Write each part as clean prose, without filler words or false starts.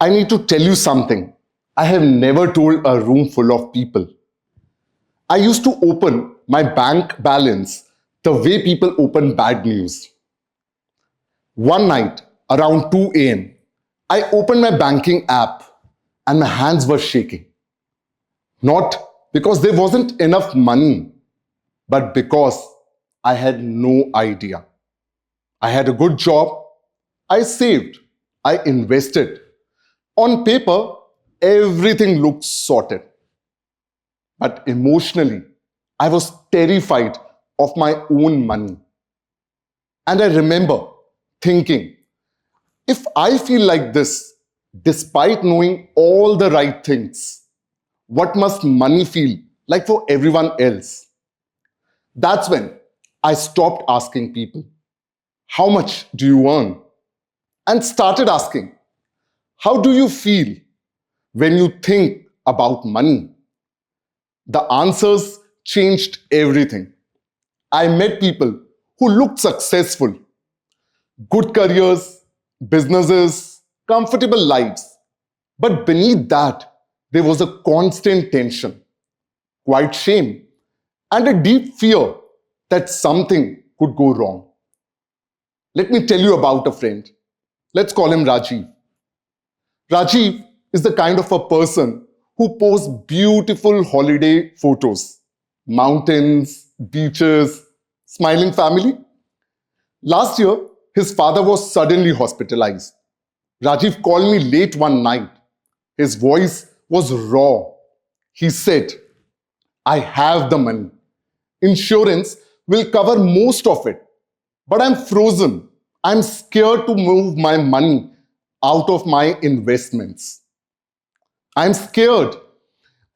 I need to tell you something I have never told a room full of people. I used to open my bank balance the way people open bad news. One night, around 2 a.m., I opened my banking app and my hands were shaking. Not because there wasn't enough money, but because I had no idea. I had a good job, I saved, I invested. On paper, everything looked sorted. But emotionally, I was terrified of my own money. And I remember thinking, if I feel like this, despite knowing all the right things, what must money feel like for everyone else? That's when I stopped asking people, how much do you earn? And started asking, how do you feel when you think about money? The answers changed everything. I met people who looked successful, good careers, businesses, comfortable lives. But beneath that, there was a constant tension, quite shame, and a deep fear that something could go wrong. Let me tell you about a friend. Let's call him Rajiv. Rajiv is the kind of a person who posts beautiful holiday photos, mountains, beaches, smiling family. Last year, his father was suddenly hospitalized. Rajiv called me late one night. His voice was raw. He said, I have the money. Insurance will cover most of it, but I'm frozen. I'm scared to move my money out of my investments. I'm scared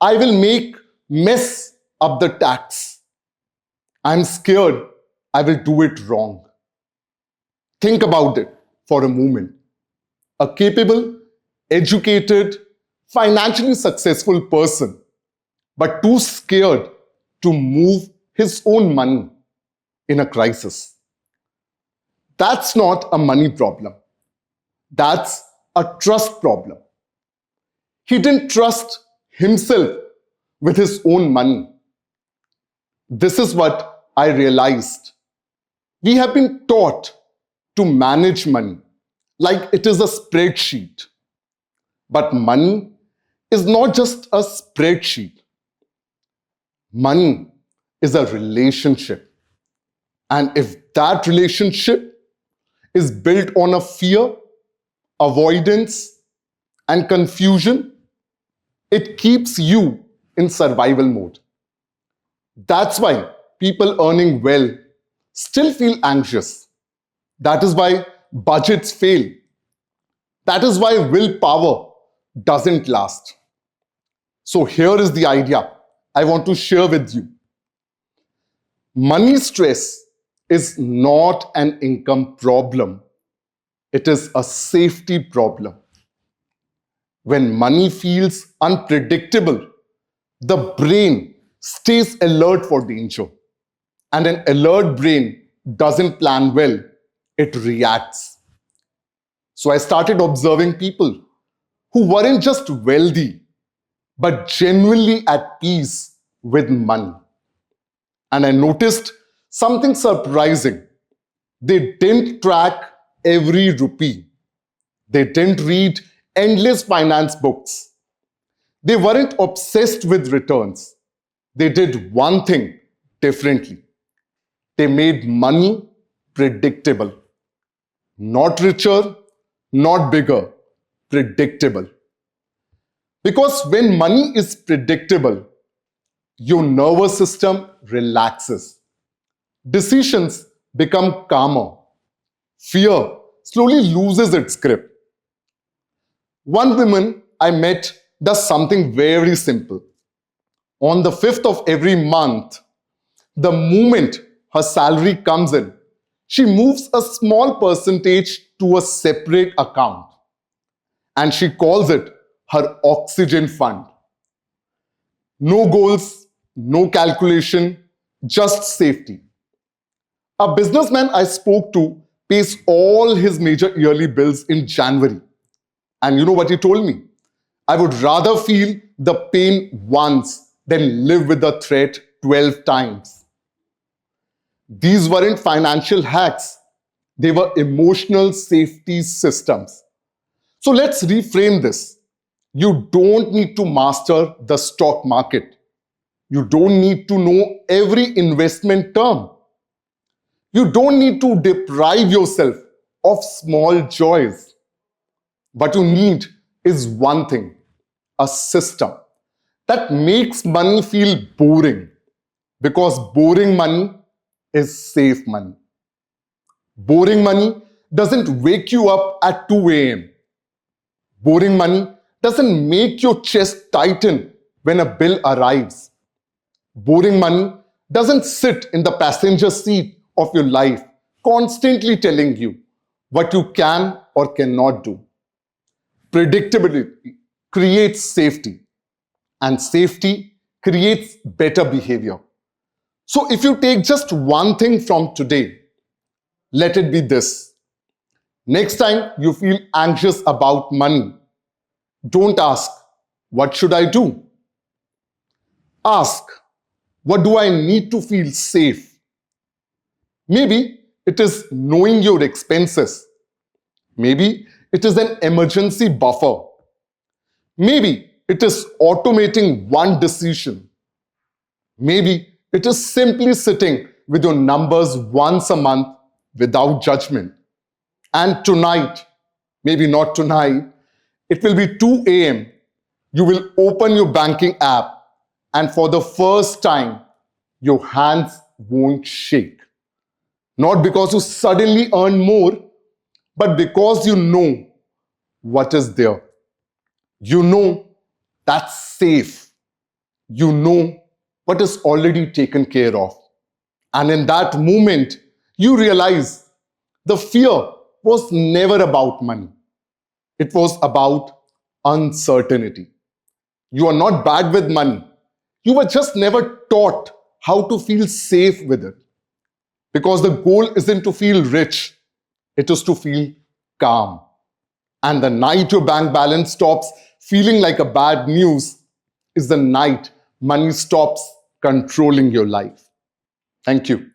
I will mess up the tax. I'm scared I will do it wrong. Think about it for a moment. A capable, educated, financially successful person, but too scared to move his own money in a crisis. That's not a money problem. That's a trust problem. He didn't trust himself with his own money. This is what I realized. We have been taught to manage money like it is a spreadsheet. But money is not just a spreadsheet. Money is a relationship. And if that relationship is built on a fear, avoidance, and confusion, it keeps you in survival mode. That's why people earning well still feel anxious. That is why budgets fail. That is why willpower doesn't last. So here is the idea I want to share with you. Money stress is not an income problem. It is a safety problem. When money feels unpredictable, the brain stays alert for danger. And an alert brain doesn't plan well, it reacts. So I started observing people who weren't just wealthy, but genuinely at peace with money. And I noticed something surprising. They didn't track every rupee. They didn't read endless finance books. They weren't obsessed with returns. They did one thing differently. They made money predictable. Not richer, not bigger, predictable. Because when money is predictable, your nervous system relaxes. Decisions become calmer. Fear slowly loses its grip. One woman I met does something very simple. On the 5th of every month, the moment her salary comes in, she moves a small percentage to a separate account. And she calls it her oxygen fund. No goals, no calculation, just safety. A businessman I spoke to pays all his major yearly bills in January. And you know what he told me? I would rather feel the pain once than live with the threat 12 times. These weren't financial hacks, they were emotional safety systems. So let's reframe this. You don't need to master the stock market. You don't need to know every investment term. You don't need to deprive yourself of small joys. What you need is one thing: a system that makes money feel boring, because boring money is safe money. Boring money doesn't wake you up at 2 a.m. Boring money doesn't make your chest tighten when a bill arrives. Boring money doesn't sit in the passenger seat of your life, constantly telling you what you can or cannot do. Predictability creates safety, and safety creates better behavior. So, if you take just one thing from today, let it be this: next time you feel anxious about money, don't ask, "What should I do?" Ask, "What do I need to feel safe?" Maybe it is knowing your expenses. Maybe it is an emergency buffer. Maybe it is automating one decision. Maybe it is simply sitting with your numbers once a month without judgment. And tonight, maybe not tonight, it will be 2 a.m. You will open your banking app, and for the first time, your hands won't shake. Not because you suddenly earn more, but because you know what is there. You know that's safe. You know what is already taken care of. And in that moment, you realize the fear was never about money. It was about uncertainty. You are not bad with money. You were just never taught how to feel safe with it. Because the goal isn't to feel rich, it is to feel calm. And the night your bank balance stops feeling like a bad news is the night money stops controlling your life. Thank you.